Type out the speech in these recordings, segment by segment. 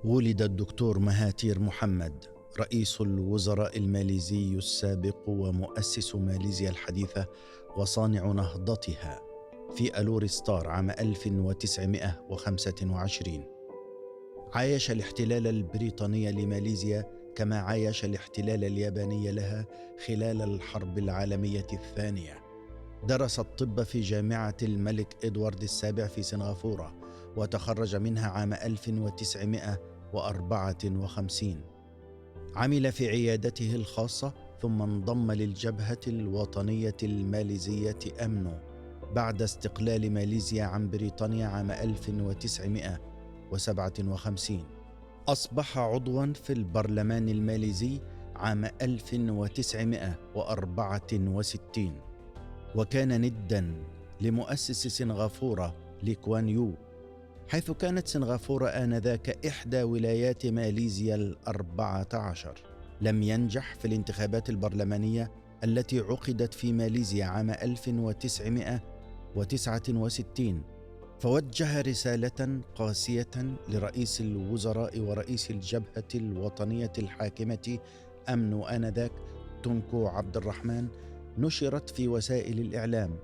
ولد الدكتور مهاتير محمد رئيس الوزراء الماليزي السابق ومؤسس ماليزيا الحديثة وصانع نهضتها في ألور ستار عام 1925. عايش الاحتلال البريطاني لماليزيا كما عايش الاحتلال الياباني لها خلال الحرب العالمية الثانية. درس الطب في جامعة الملك إدوارد السابع في سنغافورة وتخرج منها عام 1954. عمل في عيادته الخاصة ثم انضم للجبهة الوطنية الماليزية UMNO بعد استقلال ماليزيا عن بريطانيا عام 1957. أصبح عضواً في البرلمان الماليزي عام 1964 وكان نداً لمؤسس سنغافورة لي كوان يو، حيث كانت سنغافورة آنذاك إحدى ولايات ماليزيا 14. لم ينجح في الانتخابات البرلمانية التي عقدت في ماليزيا عام 1969، فوجه رسالة قاسية لرئيس الوزراء ورئيس الجبهة الوطنية الحاكمة UMNO آنذاك تونكو عبد الرحمن، نشرت في وسائل الإعلام،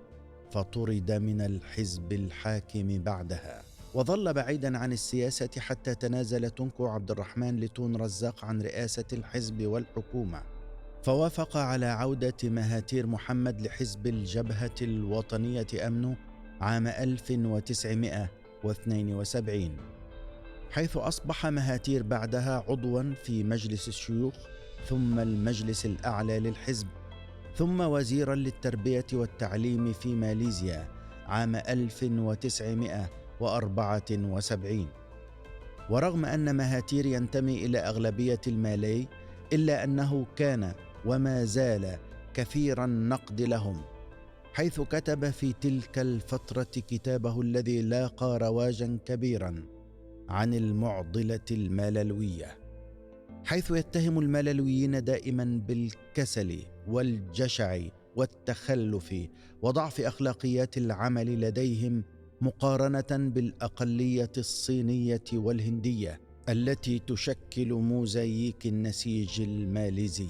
فطرد من الحزب الحاكم بعدها. وظل بعيدا عن السياسة حتى تنازل تونكو عبد الرحمن لتون رزاق عن رئاسة الحزب والحكومة، فوافق على عودة مهاتير محمد لحزب الجبهة الوطنية UMNO عام 1972، حيث أصبح مهاتير بعدها عضوا في مجلس الشيوخ ثم المجلس الأعلى للحزب ثم وزيرا للتربية والتعليم في ماليزيا عام 1974. ورغم أن مهاتير ينتمي إلى أغلبية المالاي إلا أنه كان وما زال كثير النقد لهم، حيث كتب في تلك الفترة كتابه الذي لاقى رواجا كبيرا عن المعضلة المالوية، حيث يتهم المالويين دائما بالكسل والجشع والتخلف وضعف أخلاقيات العمل لديهم مقارنة بالأقلية الصينية والهندية التي تشكل موزاييك النسيج الماليزي.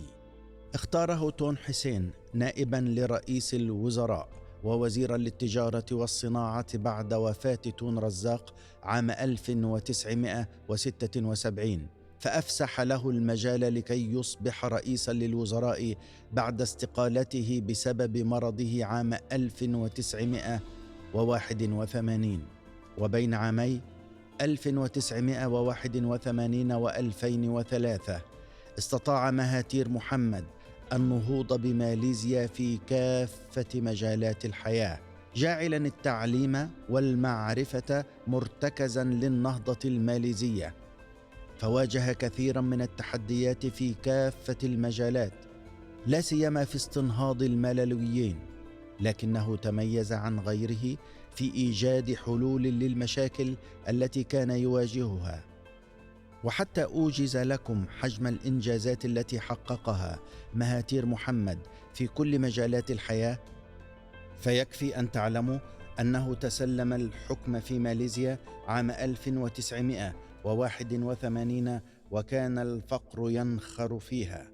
اختاره تون حسين نائبا لرئيس الوزراء ووزيرا للتجارة والصناعة بعد وفاة تون رزاق عام 1976، فأفسح له المجال لكي يصبح رئيسا للوزراء بعد استقالته بسبب مرضه عام 1981. وبين عامي 1981 و2003 استطاع مهاتير محمد النهوض بماليزيا في كافة مجالات الحياة، جاعلا التعليم والمعرفة مرتكزا للنهضة الماليزية، فواجه كثيرا من التحديات في كافة المجالات لا سيما في استنهاض المالويين، لكنه تميز عن غيره في إيجاد حلول للمشاكل التي كان يواجهها. وحتى أوجز لكم حجم الإنجازات التي حققها مهاتير محمد في كل مجالات الحياة، فيكفي أن تعلموا أنه تسلم الحكم في ماليزيا عام 1981 وكان الفقر ينخر فيها،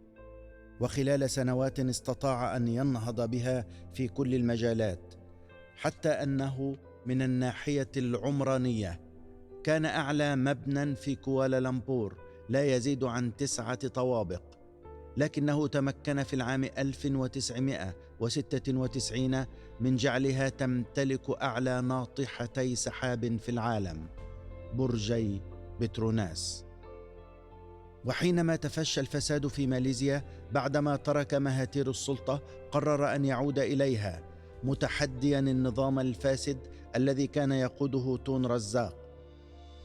وخلال سنوات استطاع أن ينهض بها في كل المجالات، حتى أنه من الناحية العمرانية كان أعلى مبنى في كوالالمبور لا يزيد عن 9 طوابق، لكنه تمكن في العام 1996 من جعلها تمتلك أعلى ناطحتي سحاب في العالم، برجي بتروناس. وحينما تفشى الفساد في ماليزيا بعدما ترك مهاتير السلطة، قرر أن يعود إليها متحديا النظام الفاسد الذي كان يقوده تون رزاق،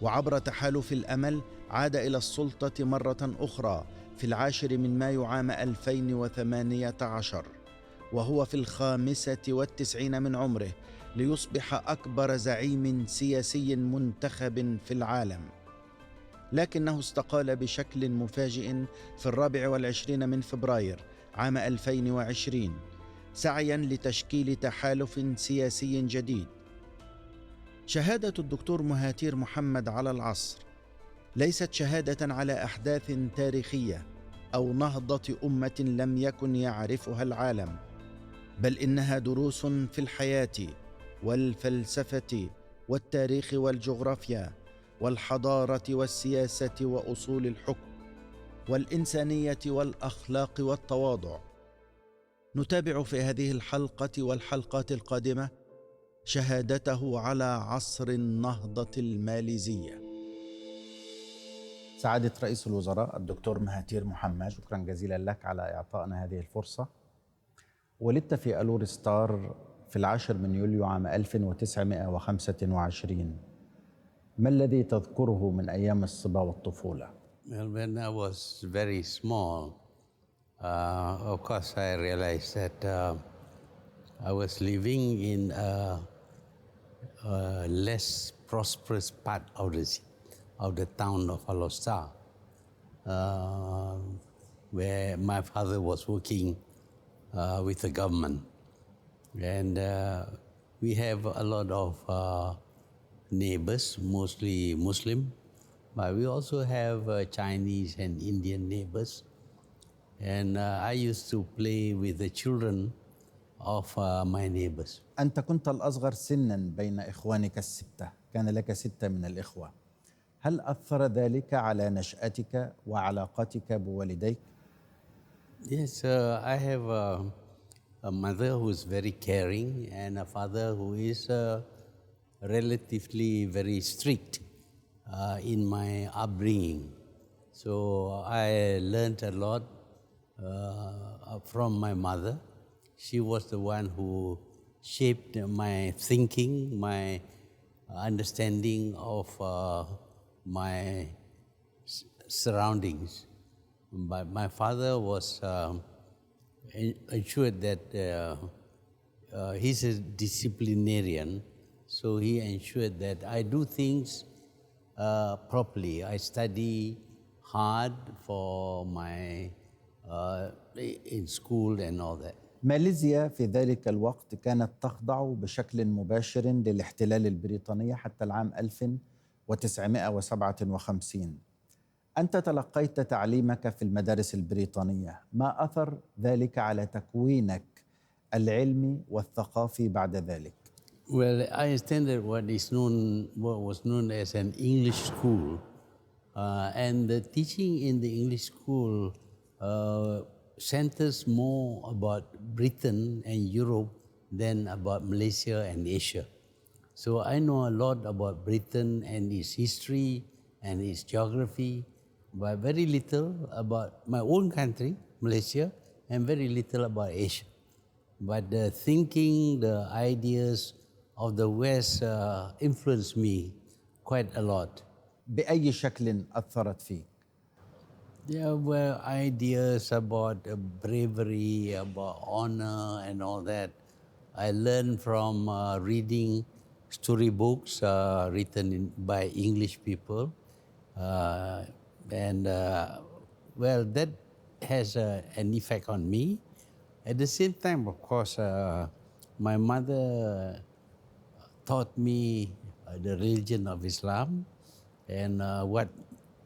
وعبر تحالف الأمل عاد إلى السلطة مرة أخرى في 10 مايو عام 2018 وهو في 95 من عمره، ليصبح أكبر زعيم سياسي منتخب في العالم. لكنه استقال بشكل مفاجئ في 24 من فبراير عام 2020 سعيا لتشكيل تحالف سياسي جديد. شهادة الدكتور مهاتير محمد على العصر ليست شهادة على أحداث تاريخية أو نهضة أمة لم يكن يعرفها العالم، بل إنها دروس في الحياة والفلسفة والتاريخ والجغرافيا والحضارة والسياسة وأصول الحكم والإنسانية والأخلاق والتواضع. نتابع في هذه الحلقة والحلقات القادمة شهادته على عصر النهضة الماليزية. سعادة رئيس الوزراء الدكتور مهاتير محمد، شكرا جزيلا لك على إعطائنا هذه الفرصة. ولدت في ألور ستار في 10 من يوليو عام 1925. ما الذي تذكره من أيام الصبا والطفولة؟ Well, when I was very small, of course I realized that I was living in a less prosperous part of the town of Alostar, where my father was working with the government. And we have a lot of neighbors, mostly Muslim, but we also have Chinese and Indian neighbors. And I used to play with the children of my neighbors. أنت كنت الأصغر سنا بين إخوانك الستة، كان لك 6 من الإخوة. هل أثر ذلك على نشأتك وعلاقتك بوالديك؟ Yes, I have a mother who is very caring and a father who is relatively very strict in my upbringing. So I learned a lot from my mother. She was the one who shaped my thinking, my understanding of my surroundings. But my father was ensured that he's a disciplinarian, so he ensured that I do things properly. I study hard for my in school and all that. ماليزيا في ذلك الوقت كانت تخضع بشكل مباشر للاحتلال البريطاني حتى العام 1957. أنت تلقيت تعليمك في المدارس البريطانية، ما أثر ذلك على تكوينك العلمي والثقافي بعد ذلك؟ Well, I attended what was known as an English school, and the teaching in the English school centers more about Britain and Europe than about Malaysia and Asia. So I know a lot about Britain and its history and its geography, but very little about my own country, Malaysia, and very little about Asia. But the thinking, the ideas of the West influenced me quite a lot. بأي شكل أثرت فيك؟ There were ideas about bravery, about honor and all that. I learned from reading storybooks written by English people. Well, that has an effect on me. At the same time, of course, my mother taught me the religion of Islam and what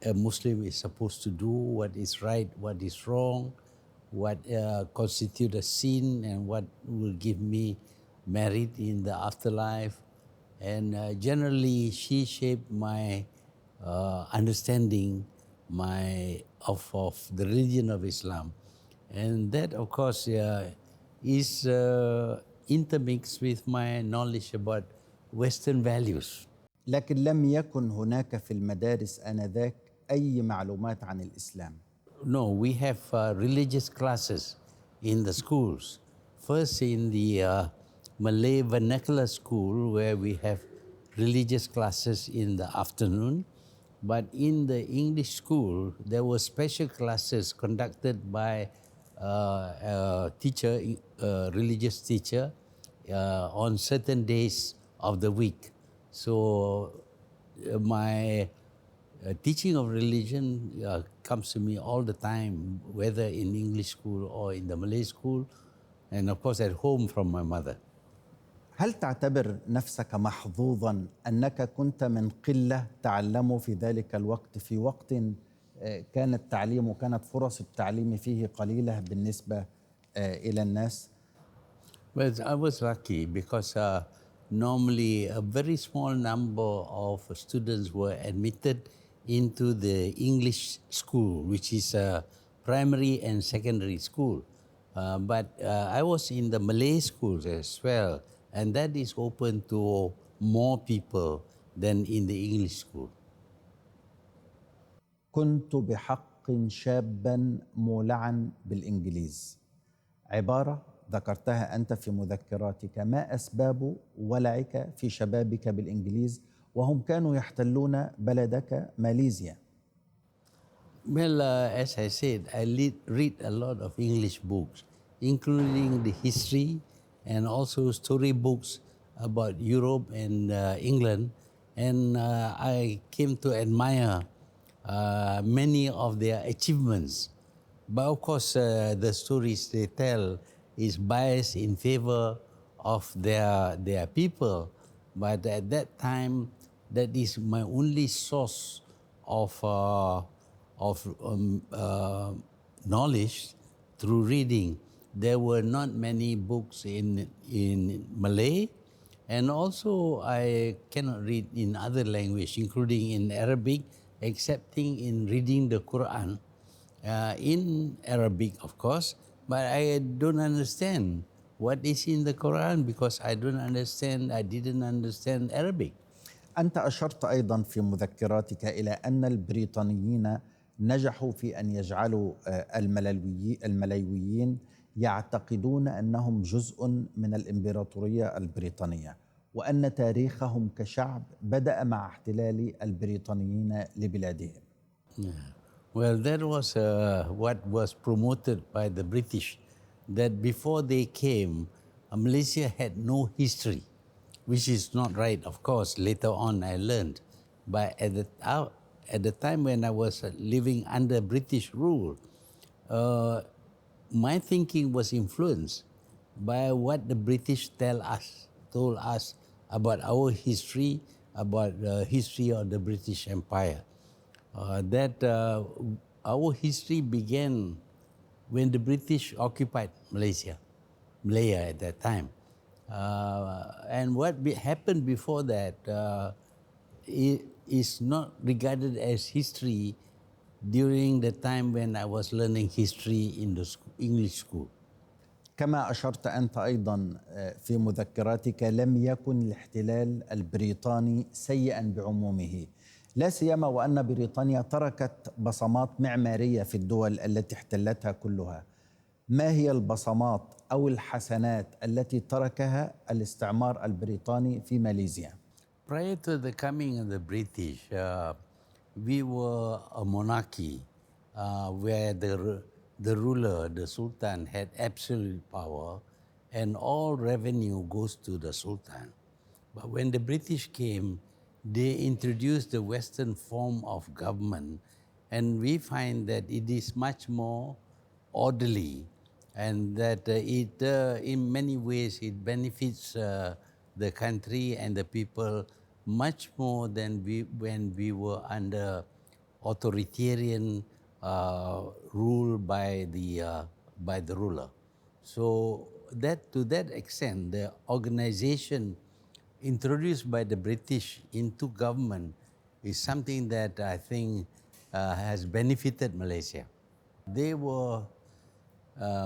a Muslim is supposed to do, what is right, what is wrong, what constitutes a sin and what will give me merit in the afterlife. And generally, she shaped my understanding of the religion of Islam. And that, of course, is intermixed with my knowledge about Western values. لكن لم يكن هناك في المدارس آنذاك أي معلومات عن الإسلام. No, we have religious classes in the schools. First in the Malay vernacular school, where we have religious classes in the afternoon. But in the English school, there were special classes conducted by a teacher, a religious teacher, on certain days of the week. So my teaching of religion comes to me all the time, whether in English school or in the Malay school, and of course at home from my mother. هل تعتبر نفسك محظوظا أنك كنت من قلة تعلموا في ذلك الوقت، في وقت كان التعليم وكانت فرص التعليم فيه قليلة بالنسبة إلى الناس؟ Well, I was lucky because normally a very small number of students were admitted into the English school, which is a primary and secondary school. But I was in the Malay schools as well, and that is open to more people than in the English school. كنت بحق شابا مولعا بالإنجليز، عبارة ذكرتها أنت في مذكراتك. ما أسباب ولعك في شبابك بالإنجليز وهم كانوا يحتلون بلدك ماليزيا؟ Well, as I said, I read a lot of English books, including the history and also story books about Europe and England. And I came to admire many of their achievements. But of course, the stories they tell is biased in favor of their people. But at that time, that is my only source of knowledge through reading. There were not many books in Malay, and also I cannot read in other language, including in Arabic, excepting in reading the Quran in Arabic, of course. But I don't understand what is in the Quran because I didn't understand Arabic. أنت أشرت أيضا في مذكراتك إلى أن البريطانيين نجحوا في أن يجعلوا الملايويين يعتقدون أنهم جزء من الإمبراطورية البريطانية، وأن تاريخهم كشعب بدأ مع احتلال البريطانيين لبلادهم. Well, that was what was promoted by the British, that before they came, Malaysia had no history, which is not right, of course. Later on, I learned. But at the time when I was living under British rule, my thinking was influenced by what the British told us about our history, about the history of the British Empire. That our history began when the British occupied Malaya at that time. And what happened before that is not regarded as history during the time when I was learning history in the English school. كما أشرت أنت أيضا في مذكراتك، لم يكن الاحتلال البريطاني سيئا بعمومه، لا سيما وأن بريطانيا تركت بصمات معمارية في الدول التي احتلتها كلها. ما هي البصمات أو الحسنات التي تركها الاستعمار البريطاني في ماليزيا؟ Prior to the coming of the British, we were a monarchy where the ruler, the Sultan, had absolute power and all revenue goes to the Sultan. But when the British came, they introduced the Western form of government, and we find that it is much more orderly and that in many ways it benefits the country and the people much more than when we were under authoritarian rule by the ruler. So that to that extent, the organization introduced by the British into government is something that I think has benefited Malaysia. They were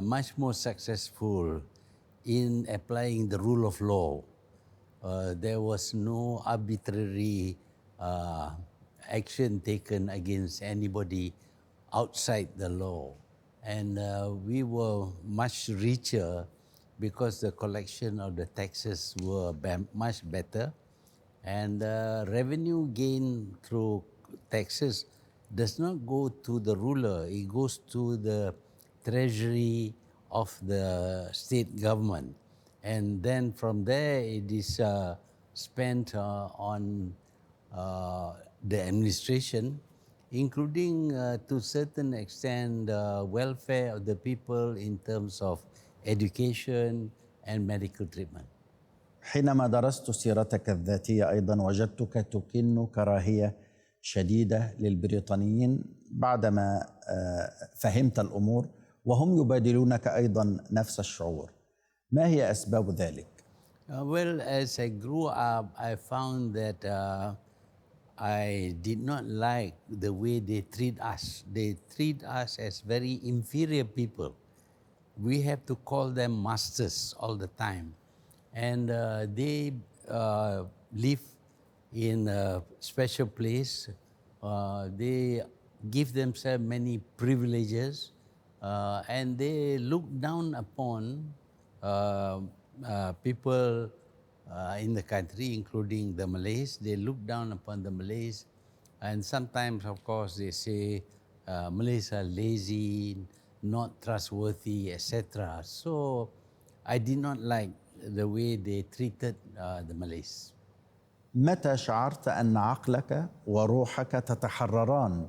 much more successful in applying the rule of law. There was no arbitrary action taken against anybody outside the law. And we were much richer because the collection of the taxes were much better. And revenue gain through taxes does not go to the ruler, it goes to the treasury of the state government. And then from there, it is spent on the administration, including to a certain extent welfare of the people in terms of education and medical treatment. حينما درست سيرتك الذاتية أيضا وجدتك تكن كراهية شديدة للبريطانيين بعدما فهمت الأمور، وهم يبادلونك أيضا نفس الشعور. ما هي أسباب ذلك؟ Well, as I grew up, I found that I did not like the way they treat us. They treat us as very inferior people. We have to call them masters all the time. And they live in a special place. They give themselves many privileges, and they look down upon people in the country, including the Malays. They look down upon the Malays, and sometimes, of course, they say Malays are lazy, not trustworthy, etc. So I did not like the way they treated the Malays. متى شعرت أن عقلك وروحك تتحرران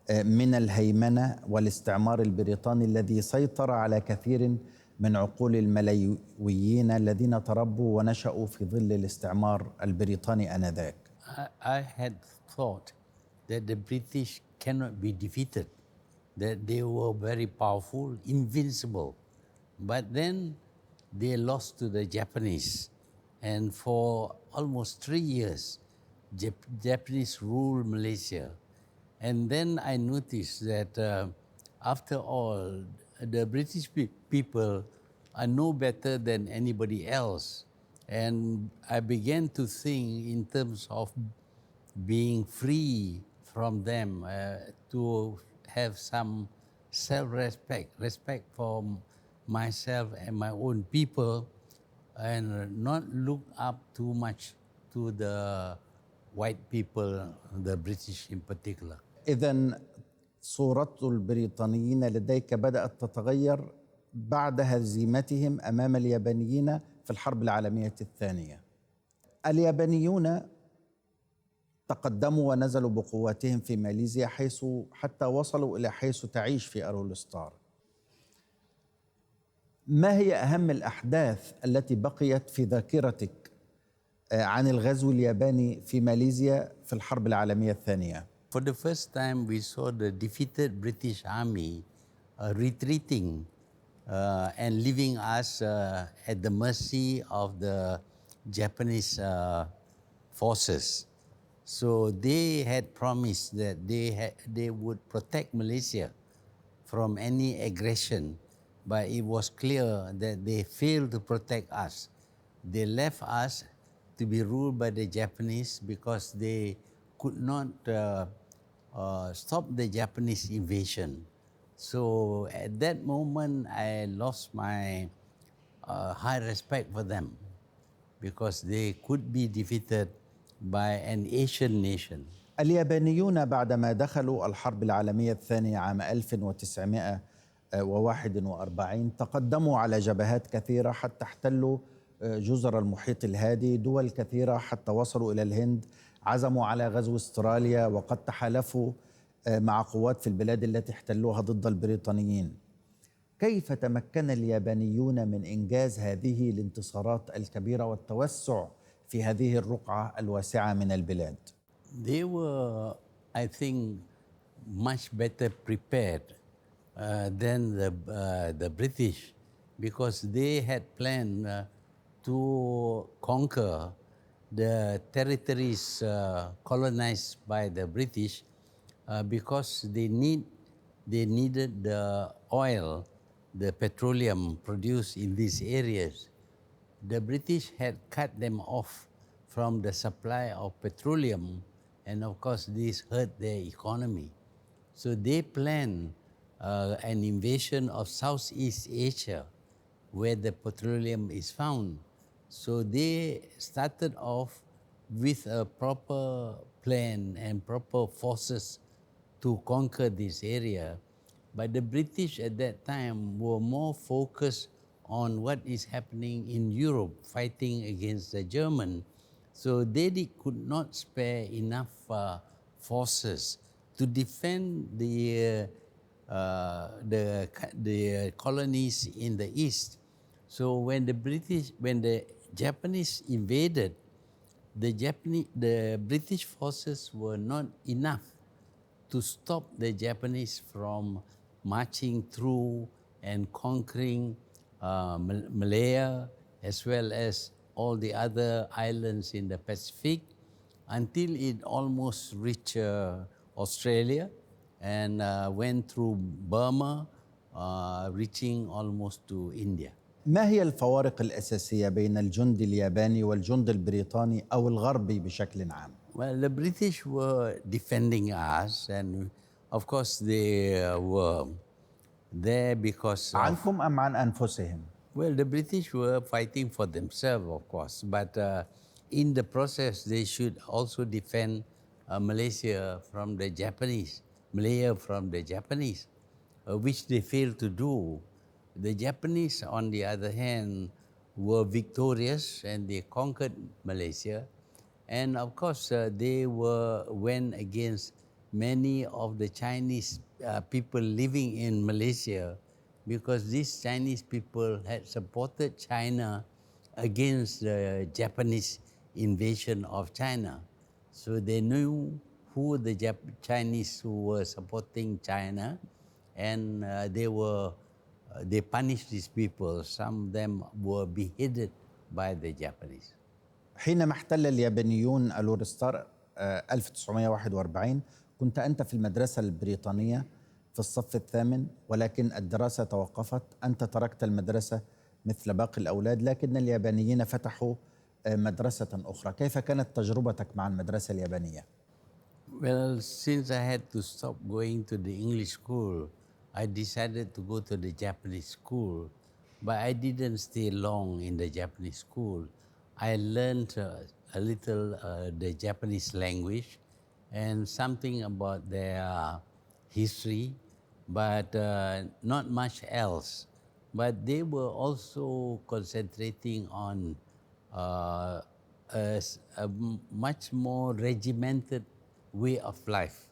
من الهيمنة والاستعمار البريطاني الذي سيطر على كثير من عقول الملايويين الذين تربوا ونشأوا في ظل الاستعمار البريطاني آنذاك؟ I had thought that the British cannot be defeated, that they were very powerful, invincible. But then they lost to the Japanese. And for almost 3 years, Japanese ruled Malaysia. And then I noticed that after all, the British people are no better than anybody else. And I began to think in terms of being free from them, to have some self-respect, respect for myself and my own people, and not look up too much to the white people, the British in particular. إذن صورة البريطانيين لديك بدأت تتغير بعد هزيمتهم أمام اليابانيين في الحرب العالمية الثانية. اليابانيون تقدموا ونزلوا بقواتهم في ماليزيا حيث حتى وصلوا إلى حيث تعيش في أرولستار. ما هي أهم الأحداث التي بقيت في ذاكرتك عن الغزو الياباني في ماليزيا في الحرب العالمية الثانية؟ For the first time, we saw the defeated British army retreating and leaving us at the mercy of the Japanese forces. So they had promised that they would protect Malaysia from any aggression, but it was clear that they failed to protect us. They left us to be ruled by the Japanese because they could not stop the Japanese invasion. So at that moment, I lost my high respect for them because they could be defeated by an Asian nation. اليابانيون بعدما دخلوا الحرب العالمية الثانية عام 1941 تقدموا على جبهات كثيرة حتى احتلوا جزر المحيط الهادي، دول كثيرة حتى وصلوا إلى الهند، عزموا على غزو استراليا، وقد تحالفوا مع قوات في البلاد التي احتلوها ضد البريطانيين. كيف تمكن اليابانيون من إنجاز هذه الانتصارات الكبيرة والتوسع في هذه الرقعة الواسعة من البلاد؟ They were, I think, much better prepared than the British, because they had planned to conquer the territories colonized by the British because they needed the oil, the petroleum produced in these areas. The British had cut them off from the supply of petroleum, and of course this hurt their economy. So they planned an invasion of Southeast Asia where the petroleum is found. So they started off with a proper plan and proper forces to conquer this area. But the British at that time were more focused on what is happening in Europe, fighting against the German. So they could not spare enough forces to defend the colonies in the east. So when the Japanese invaded, the British forces were not enough to stop the Japanese from marching through and conquering Malaya as well as all the other islands in the Pacific until it almost reached Australia and went through Burma, reaching almost to India. ما هي الفوارق الأساسية بين الجند الياباني والجند البريطاني أو الغربي بشكل عام؟ Well, the British were defending us, and of course they were there because of, عنكم أم عن أنفسهم؟ well, the British were fighting for themselves, of course, but in the process, they should also defend Malaysia from the Japanese, Malaya from the Japanese, which they failed to do. The Japanese, on the other hand, were victorious and they conquered Malaysia. And of course, they went against many of the Chinese people living in Malaysia because these Chinese people had supported China against the Japanese invasion of China. So they knew who the Chinese who were supporting China, and they punished these people. Some of them were beheaded by the Japanese. حينما احتل اليابانيون الورستار 1941 كنت أنت في المدرسة البريطانية في الصف الثامن، ولكن الدراسة توقفت. أنت تركت المدرسة مثل باقي الأولاد، لكن اليابانيين فتحوا مدرسة أخرى. كيف كانت تجربتك مع المدرسة اليابانية؟ Well, since I had to stop going to the English school, I decided to go to the Japanese school. But I didn't stay long in the Japanese school. I learned a little the Japanese language and something about their history, but not much else. But they were also concentrating on a much more regimented way of life.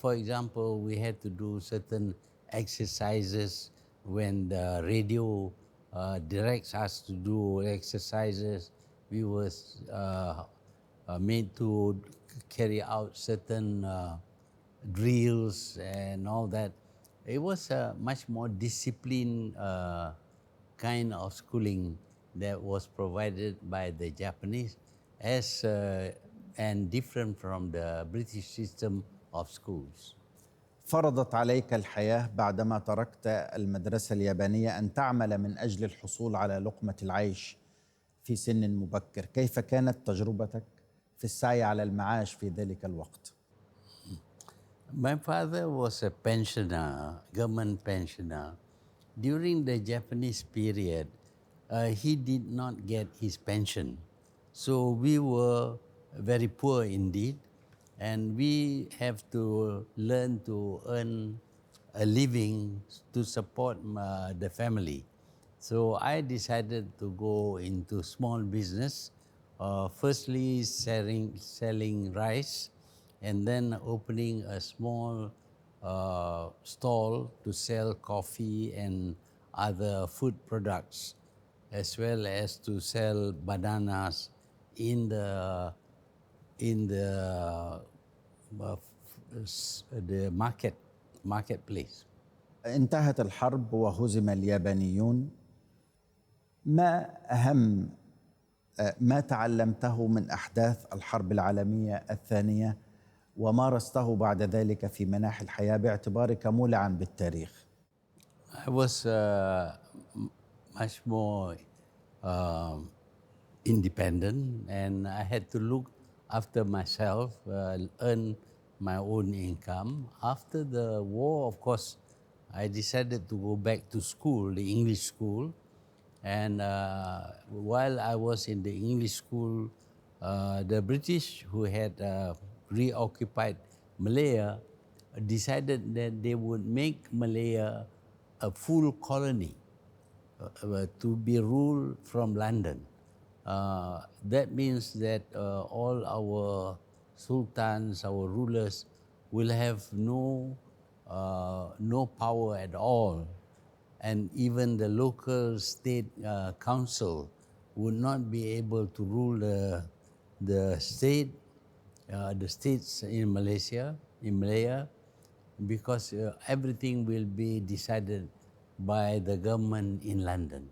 For example, we had to do certain exercises when the radio directs us to do exercises. We were made to carry out certain drills and all that. It was a much more disciplined kind of schooling that was provided by the Japanese as and different from the British system of schools. فرضت عليك الحياة بعدما تركت المدرسة اليابانية أن تعمل من أجل الحصول على لقمة العيش في سن مبكر. كيف كانت تجربتك في السعي على المعاش في ذلك الوقت؟ My father was a pensioner, government pensioner. During the Japanese period, he did not get his pension. So we were very poor indeed, and we have to learn to earn a living to support the family. So I decided to go into small business, firstly selling rice, and then opening a small stall to sell coffee and other food products, as well as to sell bananas in the marketplace. انتهت الحرب وهزم اليابانيون. ما أهم ما تعلمته من أحداث الحرب العالمية الثانية ومارسته بعد ذلك في مناحي الحياة باعتبارك مولعا بالتاريخ؟ I was much more independent, and I had to look after myself, earn my own income. After the war, of course, I decided to go back to school, the English school. And while I was in the English school, the British, who had reoccupied Malaya, decided that they would make Malaya a full colony to be ruled from London. That means that all our sultans, our rulers, will have no power at all. And even the local state council would not be able to rule the the states in Malaysia, in Malaya, because everything will be decided by the government in London.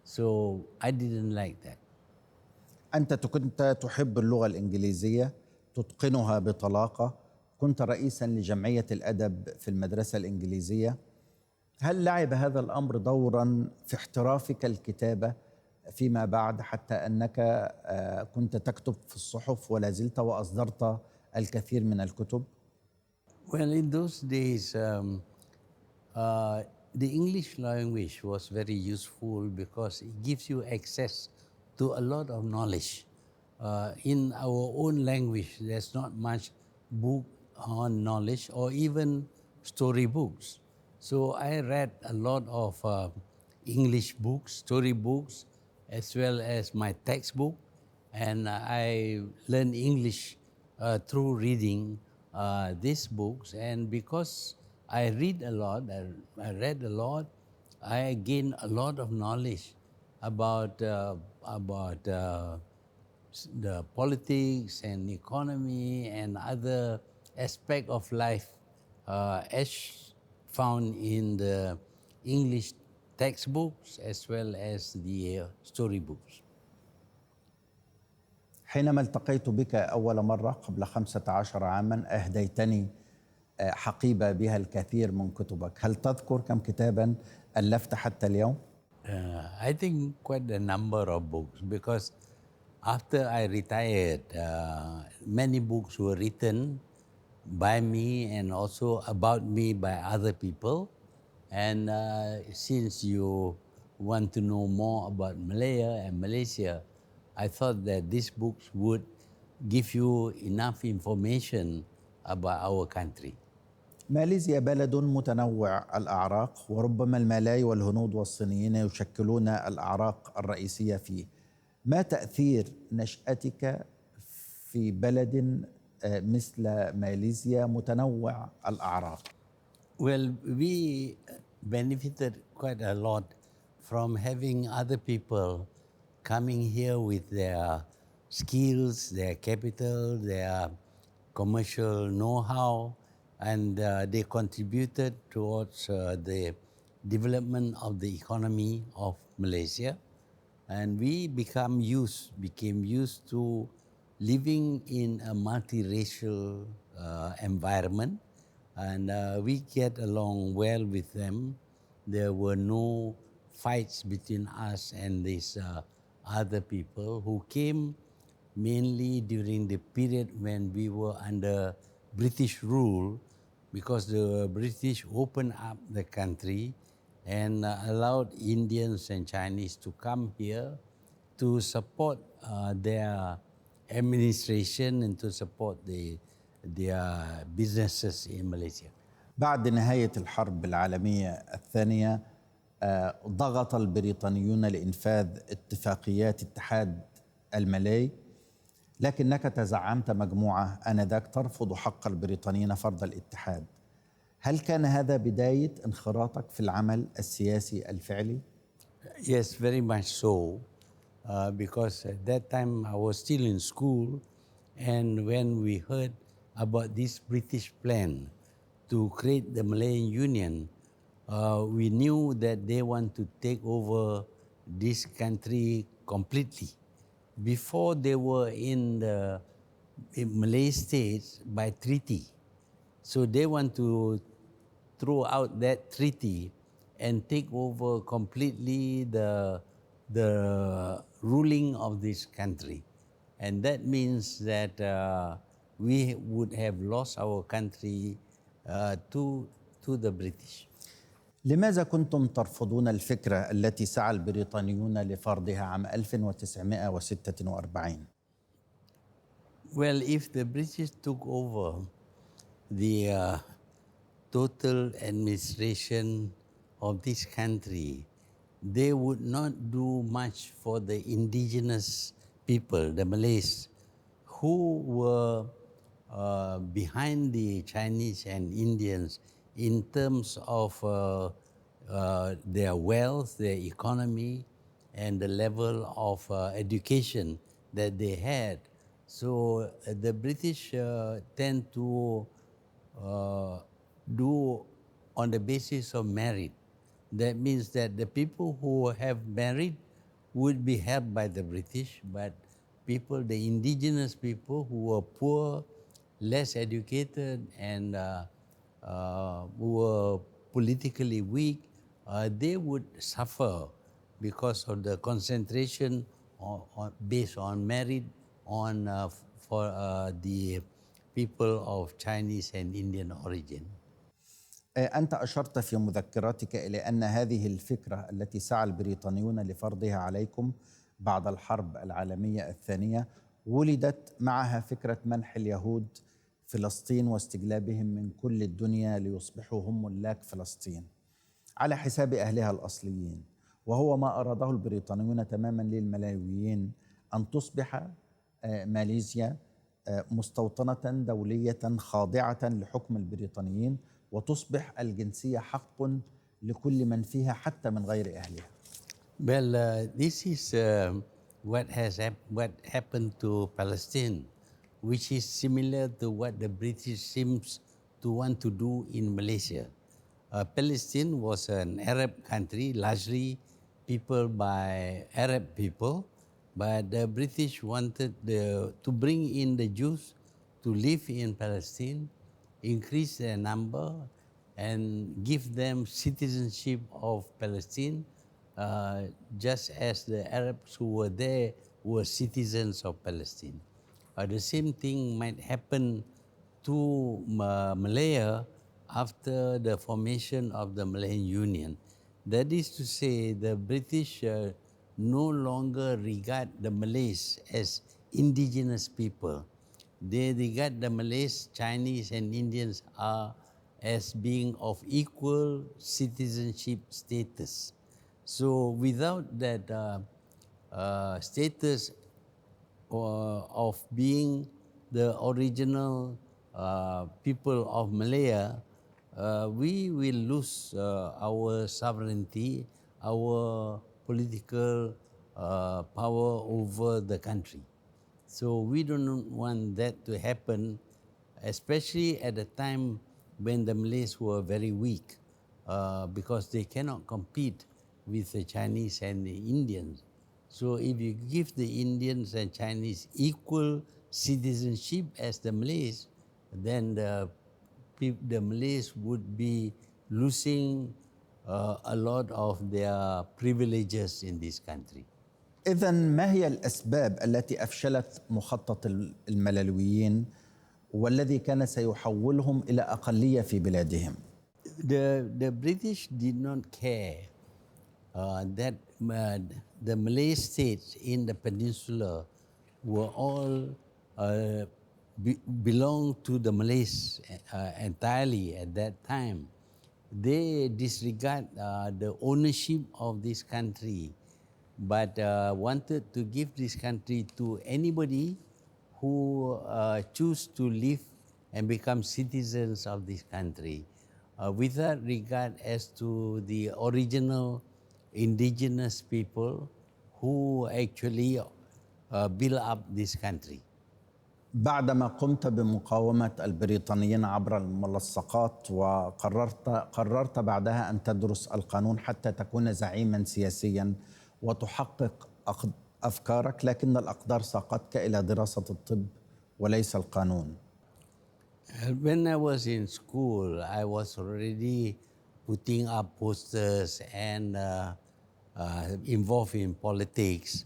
So I didn't like that. أنت كنت تحب اللغة الإنجليزية، تتقنها بطلاقة، كنت رئيساً لجمعية الأدب في المدرسة الإنجليزية. هل لعب هذا الأمر دوراً في احترافك الكتابة فيما بعد، حتى أنك كنت تكتب في الصحف ولا زلت وأصدرت الكثير من الكتب؟ Well, in those days, the English language was very useful because it gives you access to a lot of knowledge. In our own language, there's not much book on knowledge or even story books. So I read a lot of English books, story books, as well as my textbook, and I learned English through reading these books. And because I read a lot, I read a lot, I gained a lot of knowledge about the politics and economy and other aspect of life as found in the English textbooks as well as the storybooks. حينما التقيت بك أول مرة قبل 15 عاماً أهديتني حقيبة بها الكثير من كتبك. هل تذكر كم كتاباً ألفت حتى اليوم؟ I think quite a number of books because after I retired, many books were written by me and also about me by other people. And since you want to know more about Malaya and Malaysia, I thought that these books would give you enough information about our country. ماليزيا بلد متنوع الأعراق، وربما المالاي والهنود والصينيين يشكلون الأعراق الرئيسية فيه. ما تأثير نشأتك في بلد مثل ماليزيا متنوع الأعراق؟ Well, we benefited quite a lot from having other people coming here with their skills, their capital, their commercial know-how, and they contributed towards the development of the economy of Malaysia. And we became used to living in a multiracial environment, and we get along well with them. There were no fights between us and these other people who came mainly during the period when we were under British rule, because the British opened up the country and allowed Indians and Chinese to come here to support their administration and to support their businesses in Malaysia. بعد نهاية الحرب العالمية الثانية ضغط البريطانيون لإنفاذ اتفاقيات اتحاد الملاي، لكنك تزعمت مجموعة آنذاك ترفض حق البريطانيين فرض الاتحاد. هل كان هذا بداية انخراطك في العمل السياسي الفعلي؟ Yes, very much so, because at that time I was still in school, and when we heard about this British plan to create the Malayan Union, we knew that they want to take over this country completely. Before they were in the Malay states by treaty. So they want to throw out that treaty and take over completely the ruling of this country. And that means that we would have lost our country to the British. لماذا كنتم ترفضون الفكرة التي سعى البريطانيون لفرضها عام 1946؟ Well, if the British took over the total administration of this country, they would not do much for the indigenous people, the Malays, who were behind the Chinese and Indians in terms of their wealth, their economy, and the level of education that they had. So the British tend to uh, do on the basis of merit. That means that the people who have merit would be helped by the British, but the indigenous people who were poor, less educated, and who were politically weak, they would suffer because of the concentration based on merit for the people of Chinese and Indian origin. أنت أشرت في مذكراتك إلى أن هذه الفكرة التي سعى البريطانيون لفرضها عليكم بعد الحرب العالمية الثانية ولدت معها فكرة منح اليهود فلسطين واستجلابهم من كل الدنيا ليصبحوا هم ملاك فلسطين على حساب أهلها الأصليين، وهو ما أراده البريطانيون تماما للملاويين أن تصبح ماليزيا مستوطنة دولية خاضعة لحكم البريطانيين وتصبح الجنسية حق لكل من فيها حتى من غير أهلها. Well, this is what happened to Palestine, which is similar to what the British seems to want to do in Malaysia. Palestine was an Arab country, largely peopled by Arab people, but the British wanted to bring in the Jews to live in Palestine, increase their number, and give them citizenship of Palestine, just as the Arabs who were there were citizens of Palestine. The same thing might happen to Malaya after the formation of the Malayan Union. That is to say, the British no longer regard the Malays as indigenous people. They regard the Malays, Chinese, and Indians as being of equal citizenship status. So without that status of being the original people of Malaya, we will lose our sovereignty, our political power over the country. So we don't want that to happen, especially at a time when the Malays were very weak, because they cannot compete with the Chinese and the Indians. So if you give the Indians and Chinese equal citizenship as the Malays, then the Malays would be losing a lot of their privileges in this country. إذن ما هي الأسباب التي أفشلت مخطط الملالويين والذي كان سيحولهم إلى أقلية في بلادهم؟ The British did not care that the Malay states in the peninsula were all belonged to the Malays entirely at that time. They disregard the ownership of this country, but wanted to give this country to anybody who choose to live and become citizens of this country, without regard as to the original indigenous people who actually built up this country. بعدما قمت بمقاومة البريطانيين عبر الملصقات قررت بعدها أن تدرس القانون حتى تكون زعيما سياسيا وتحقق أفكارك، لكن الأقدار ساقتك إلى دراسة الطب وليس القانون. When I was in school, I was already putting up posters and involved in politics,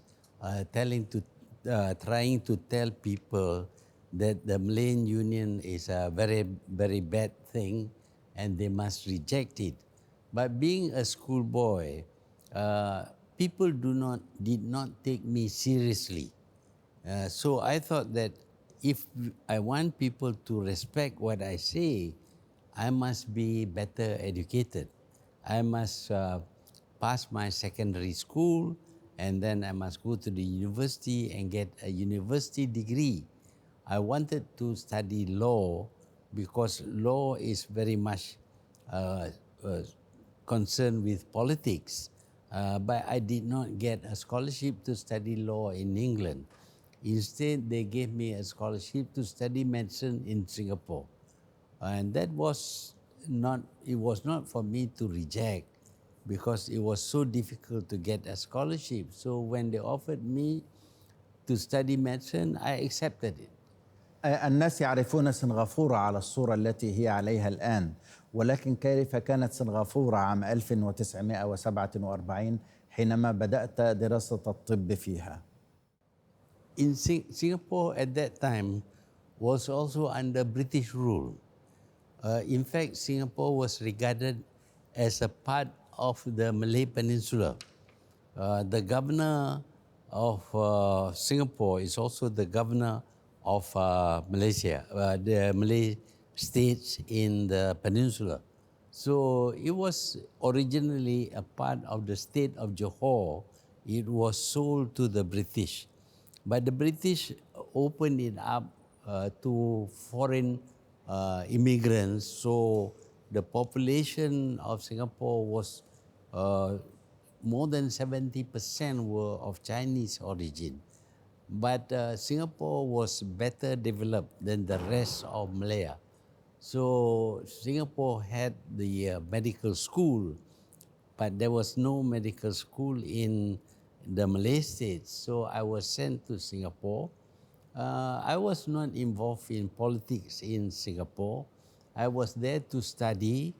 trying to tell people that the Malayan Union is a very, very bad thing and they must reject it. But being a schoolboy, people did not take me seriously. So I thought that if I want people to respect what I say, I must be better educated. I must pass my secondary school, and then I must go to the university and get a university degree. I wanted to study law because law is very much concerned with politics. but I did not get a scholarship to study law in England. Instead, they gave me a scholarship to study medicine in Singapore. And that was not, it was not for me to reject because it was so difficult to get a scholarship. So when they offered me to study medicine, I accepted it. الناس يعرفون سنغافورة على الصورة التي هي عليها الآن، ولكن كيف كانت سنغافورة عام 1947 حينما بدأت دراسة الطب فيها؟ In Singapore at that time was also under British rule. In fact, Singapore was regarded as a part of the Malay Peninsula. The governor of Singapore is also the governor of Malaysia, the Malay states in the peninsula. So it was originally a part of the state of Johor. It was sold to the British. But the British opened it up to foreign immigrants. So the population of Singapore was more than 70% were of Chinese origin. But Singapore was better developed than the rest of Malaya. So Singapore had the medical school, but there was no medical school in the Malay states. So I was sent to Singapore. I was not involved in politics in Singapore. I was there to study,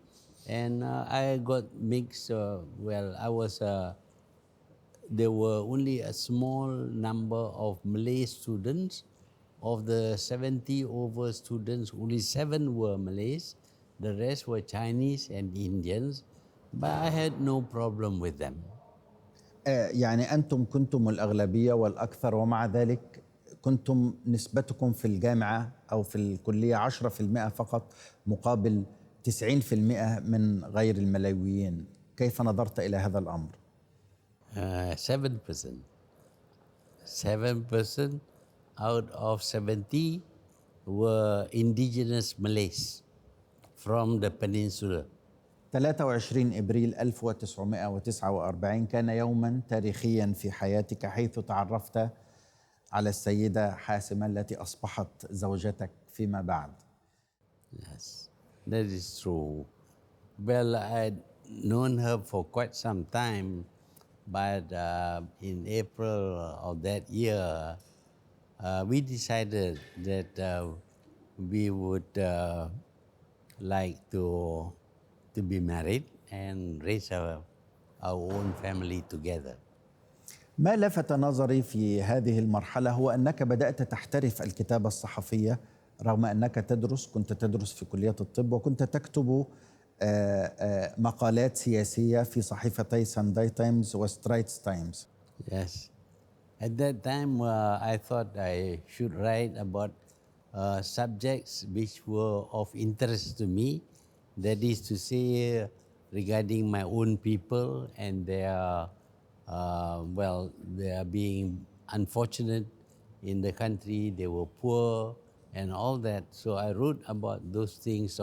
and I got mixed. There were only a small number of Malay students. Of the 70 over students, only 7 were Malays. The rest were Chinese and Indians, but I had no problem with them. يعني أنتم كنتم الأغلبية والأكثر، ومع ذلك كنتم نسبتكم في الجامعة أو في الكلية 10% فقط مقابل 90% من غير الملاويين. كيف نظرت إلى هذا الأمر؟ 7%. 7% out of 70 were indigenous Malays from the peninsula. 23 إبريل 1949 كان يوما تاريخيا في حياتك، حيث تعرفت على السيدة حاسمة التي أصبحت زوجتك فيما بعد. Yes, that is true. Well, I'd known her for quite some time, but in April of that year, we decided that we would like to be married and raise our own family together. ما لفت نظري في هذه المرحلة هو أنك بدأت تحترف الكتابة الصحفية، رغم أنك كنت تدرس في كلية الطب، وكنت تكتب مقالات سياسية في صحيفتي سانداي تايمز وسترايتس تايمز. Yes. At that time, I thought I should write about subjects which were of interest to me. That is to say, regarding my own people and their they are being unfortunate in the country, they were poor and all that. So I wrote about those things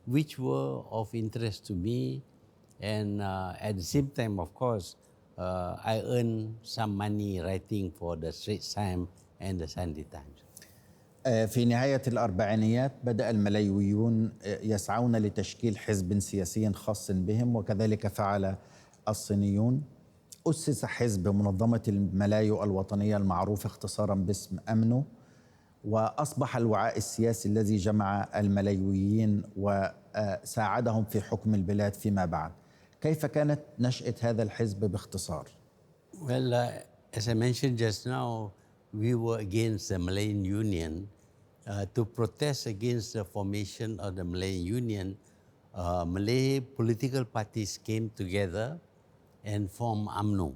which were of interest to me. And at the same time, of course, I earned some money writing for the Straits Times and the Sunday Times. في نهاية الأربعينيات بدأ الملايويون يسعون لتشكيل حزب سياسي خاص بهم، وكذلك فعل الصينيون. أسس حزب منظمة الملايو الوطنية المعروف اختصارا باسم أمنو، وأصبح الوعاء السياسي الذي جمع الملايويين وساعدهم في حكم البلاد فيما بعد. كيف كانت نشأة هذا الحزب باختصار؟ Well, as I mentioned just now, we were against the Malayan Union. To protest against the formation of the Malayan Union, Malay political parties came together and formed UMNO.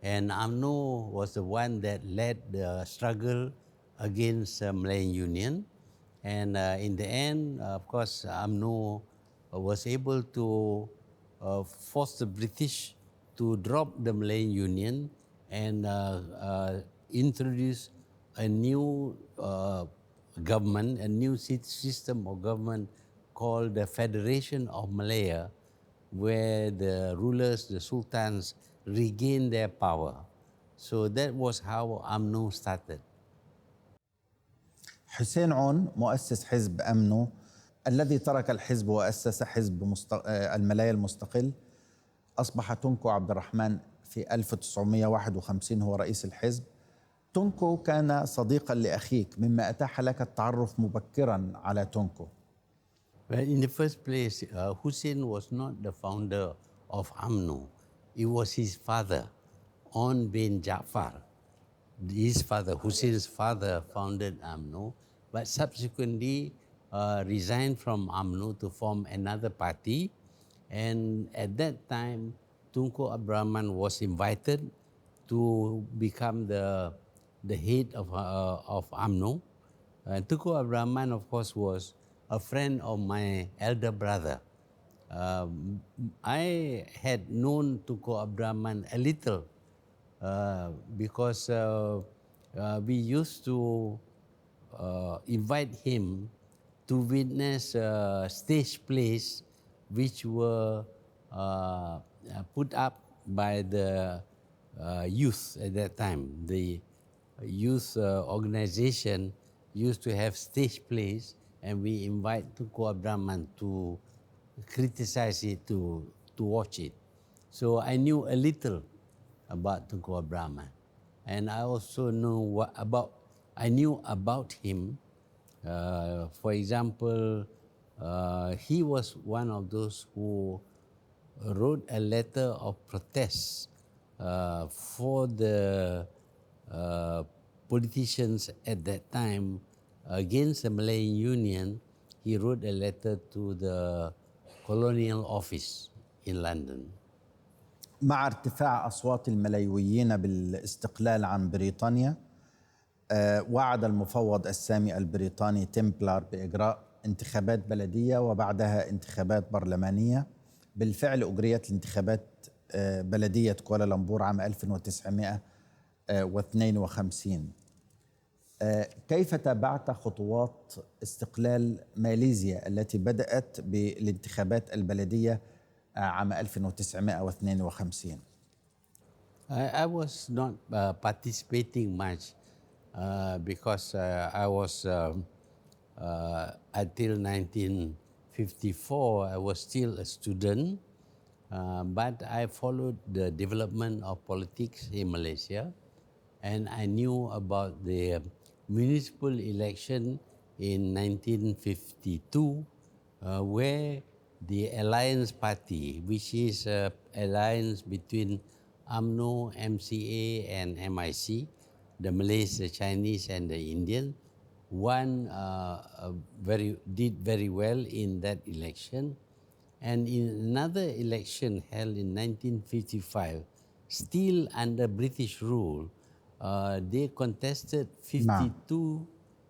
And UMNO was the one that led the struggle against the Malayan Union. And in the end, of course, UMNO was able to force the British to drop the Malayan Union and introduce a new government, a new system of government called the Federation of Malaya, where the rulers, the sultans, regained their power. So that was how UMNO started. حسين عون مؤسس حزب أمنو الذي ترك الحزب وأسس حزب الملايا المستقل. أصبح تونكو عبد الرحمن في 1951 هو رئيس الحزب. تونكو كان صديقا لأخيك مما أتاح لك التعرف مبكرا على تونكو. Well, in the first place, Hussein was not the founder of UMNO. It was his father, On bin Ja'far. His father, Hussein's father, founded UMNO, but subsequently resigned from UMNO to form another party. And at that time, Tunku Abdul Rahman was invited to become the head of UMNO. Tunku Abdul Rahman, of course, was a friend of my elder brother. I had known Tunku Abdul Rahman a little because we used to invite him to witness stage plays which were put up by the youth at that time. The youth organization used to have stage plays, and we invite Tunku Abdul Rahman to criticize it, to watch it. So I knew a little about Tunku Abdul Rahman, and I also know I knew about him. For example, he was one of those who wrote a letter of protest for the politicians at that time against the Malayan Union. He wrote a letter to the colonial office in London. مع ارتفاع أصوات الملايويين بالاستقلال عن بريطانيا، وعد المفوض السامي البريطاني تمبلر بإجراء انتخابات بلدية وبعدها انتخابات برلمانية. بالفعل أجريت الانتخابات بلدية كوالالمبور عام 1952. كيف تابعت خطوات استقلال ماليزيا التي بدأت بالانتخابات البلدية عام 1952؟ I was not participating much because I was until 1954 I was still a student, but I followed the development of politics in Malaysia, and I knew about the municipal election in 1952 where the Alliance Party, which is an alliance between UMNO, MCA and MIC, the Malays, the Chinese and the Indian, did very well in that election. And in another election held in 1955, still under British rule, they contested 52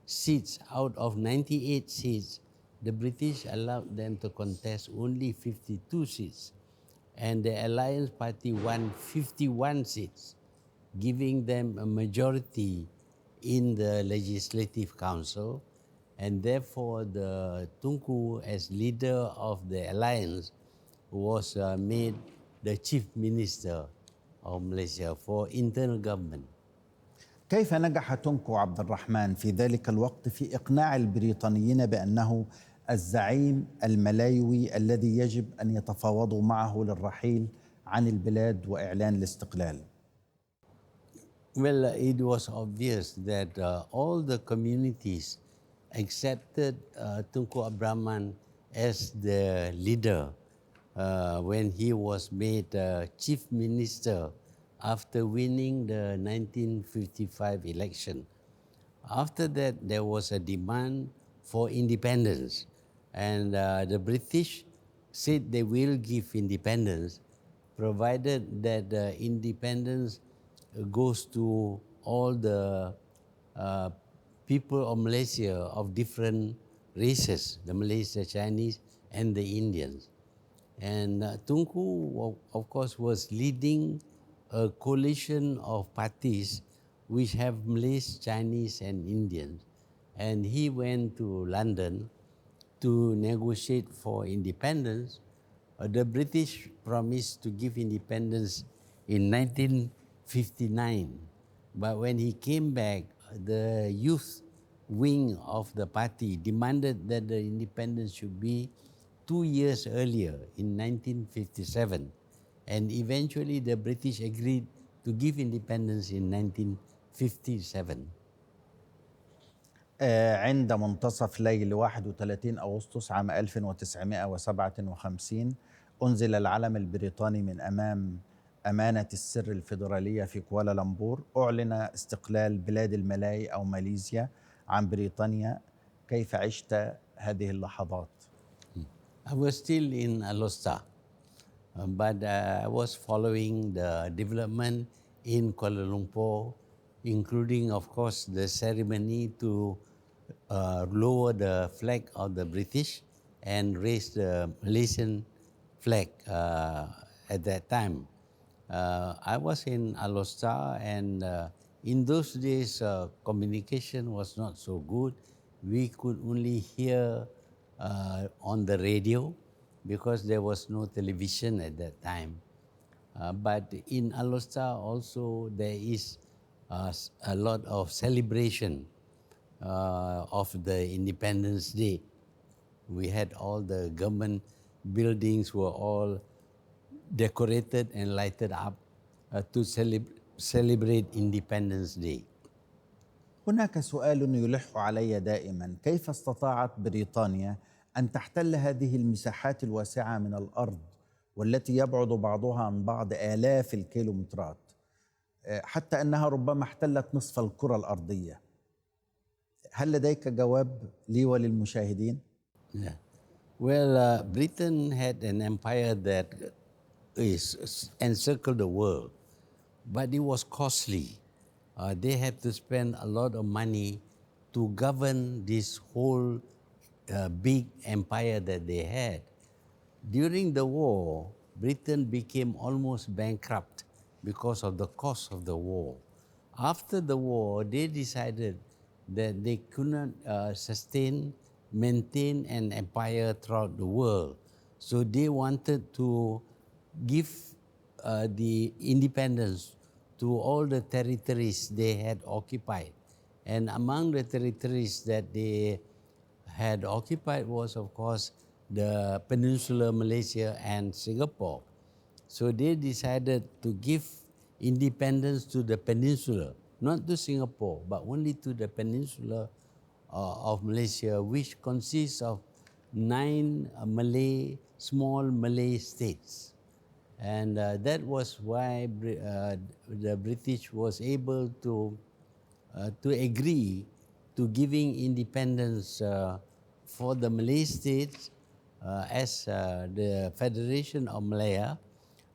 seats out of 98 seats. The British allowed them to contest only 52 seats. And the Alliance Party won 51 seats, giving them a majority in the Legislative Council. And therefore, the Tunku, as leader of the alliance, was made the Chief Minister of Malaysia for internal government. كيف نجح تونكو عبد الرحمن في ذلك الوقت في إقناع البريطانيين بأنه الزعيم الملايوي الذي يجب أن يتفاوضوا معه للرحيل عن البلاد وإعلان الاستقلال؟ Well, it was obvious that all the communities accepted Tunku Abdul Rahman as the leader when he was made Chief Minister after winning the 1955 election. After that, there was a demand for independence, and the British said they will give independence, provided that the independence goes to all the people of Malaysia of different races, the Malays, the Chinese, and the Indians. And Tunku, of course, was leading a coalition of parties which have Malays, Chinese, and Indians. And he went to London to negotiate for independence, The British promised to give independence in 1959, but when he came back, the youth wing of the party demanded that the independence should be 2 years earlier in 1957, and eventually the British agreed to give independence in 1957. عند منتصف ليل 31 أغسطس عام 1957 أنزل العلم البريطاني من أمام أمانة السر الفيدرالية في كوالالمبور. أعلن استقلال بلاد الملاي أو ماليزيا عن بريطانيا. كيف عشت هذه اللحظات؟ I was still in Alosta, but I was following the development in Kuala Lumpur, including, of course, the ceremony to lower the flag of the British and raise the Malaysian flag at that time. I was in Alosta, and in those days, communication was not so good. We could only hear on the radio because there was no television at that time. But in Alosta also there is a lot of celebration of the Independence Day. We had all the government buildings were all decorated and lighted up to celebrate Independence Day. هناك سؤال يلح علي دائما: كيف استطاعت بريطانيا أن تحتل هذه المساحات الواسعة من الأرض والتي يبعد بعضها عن بعض آلاف الكيلومترات، حتى أنها ربما احتلت نصف الكرة الأرضية؟ هل لديك جواب لي وللمشاهدين؟ Yeah. Well, Britain had an empire that encircled the world, but it was costly. They had to spend a lot of money to govern this whole big empire that they had. During the war, Britain became almost bankrupt because of the cost of the war. After the war, they decided that they could not maintain an empire throughout the world. So they wanted to give the independence to all the territories they had occupied. And among the territories that they had occupied was, of course, the Peninsular Malaysia and Singapore. So they decided to give independence to the peninsula, not to Singapore, but only to the peninsula of Malaysia, which consists of 9 small Malay states. And that was why the British was able to agree to giving independence for the Malay states as the Federation of Malaya,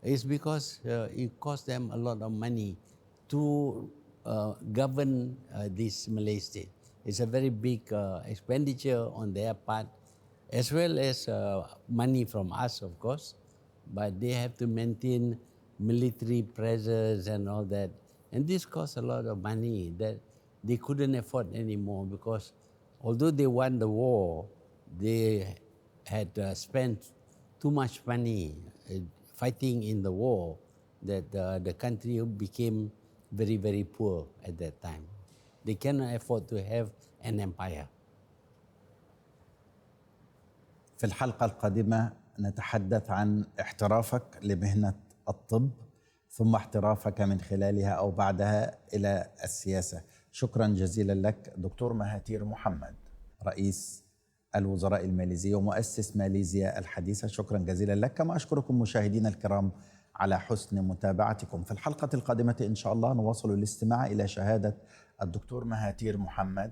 is because it cost them a lot of money to govern this Malay state. It's a very big expenditure on their part, as well as money from us, of course. But they have to maintain military presence and all that. And this costs a lot of money that they couldn't afford anymore, because although they won the war, they had spent too much money fighting in the war, that the country became very, very poor at that time. They cannot afford to have an empire. في الحلقة القادمة نتحدث عن احترافك لمهنة الطب، ثم احترافك من خلالها أو بعدها إلى السياسة. شكرا جزيلا لك دكتور مهاتير محمد، رئيس الوزراء الماليزي ومؤسس ماليزيا الحديثة. شكرا جزيلا لك، كما أشكركم مشاهدينا الكرام على حسن متابعتكم. في الحلقة القادمة إن شاء الله نواصل الاستماع إلى شهادة الدكتور مهاتير محمد،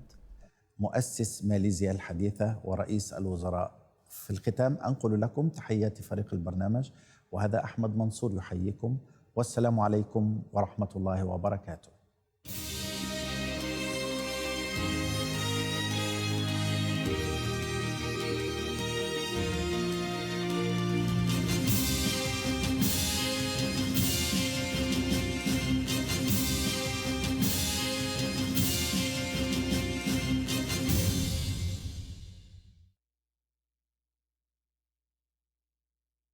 مؤسس ماليزيا الحديثة ورئيس الوزراء. في الختام أنقل لكم تحيات فريق البرنامج، وهذا أحمد منصور يحييكم، والسلام عليكم ورحمة الله وبركاته.